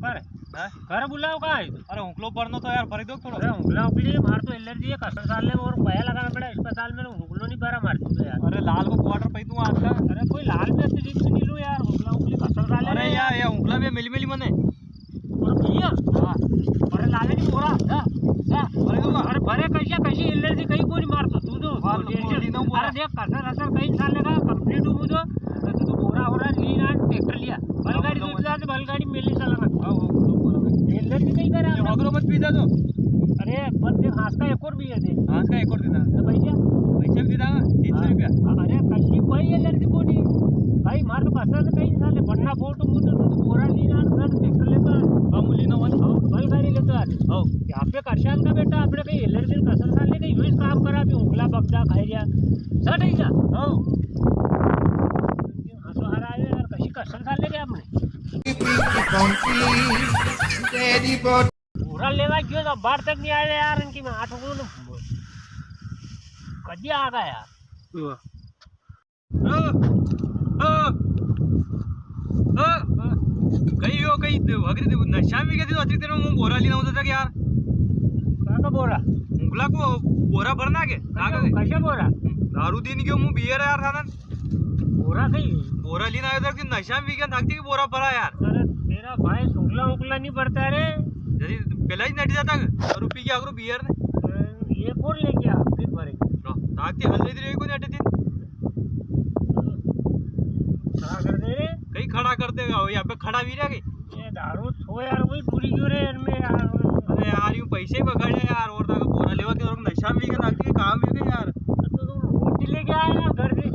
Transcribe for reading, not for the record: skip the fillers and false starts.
करे घर बुलाओ का है? अरे हुकलो पड़नो तो यार भरी दो थोड़ा। अरे हुकला उकली मार तो एलर्जी है कसर साल में और पया लगाना पड़ा अस्पताल में हुकलो नहीं भरा मार तो यार। अरे लाल को क्वार्टर पई दूं आज का। अरे कोई लाल में तो रिक्स नहीं लो यार हुकला उकली कसर साल अरे यार ये हुकला में मिली मिली मने और भैया हां अरे लाले नहीं मोरा जा जा भरी दो। अरे भरे कैसे कैसे एलर्जी कहीं कोई मार तो तू तो अरे देख कसर असर कहीं साल लगा कंप्लीट हो तो तू बोरा हो रहा लीन आन ट्रैक्टर लिया बैलगाड़ी दूध जाते बैलगाड़ी मेले चला एलर्जी नहीं करा अगरो मत पी जा तो। अरे पर देख हाथ का एक और भी है दे आज का एक और देना तो भैया पैसे भी देना 300 रुपया। अरे कशी कोई एलर्जी कोनी भाई मार तो कसर कहीं साले बनना फोटो मुझे तो बोरा लीना कर ट्रैक्टर लेता हम लीना वन बैलगाड़ी लेता हो यहाँ पे करशान का बेटा अपने कहीं एलर्जी कसर साले कहीं यूज काम करा भी उंगला बगदा खाई जा सट ही जा हो हंसो हरा है यार कशी कसर साले के आपने पूरा लेवा क्यों तो बाहर तक नहीं आए यार इनकी मैं 8 को कदी आ गया यार कहीं हो कहीं वगैरह नशा भी कहती तो अच्छी तरह मुंह बोरा लेना होता था यार। का बोरा उंगला को बोरा भरना के कैसे बोरा दारू दिन क्यों मुंह बियर यार थाना बोरा कहीं बोरा लेना आया था कि नशा भी क्या थाकती कि बोरा भरा यार। अरे तेरा भाई सुंगला उंगला नहीं पड़ता रे जैसे पहला ही नट जाता दारू पी के आगरो बियर ने ये कौन लेके आ फिर भरे ताकती हल्ले दे को नट दिन खड़ा कर दे रे कहीं खड़ा करते यहाँ पे खड़ा भी रह गई ये दारू छो यार वही पूरी क्यों रे इनमें यार। अरे यार यूं पैसे ही बगड़े यार और बोरा लेवा के और नशा भी क्या ताकती काम भी क्या यार। तो तुम रोटी लेके आए ना घर से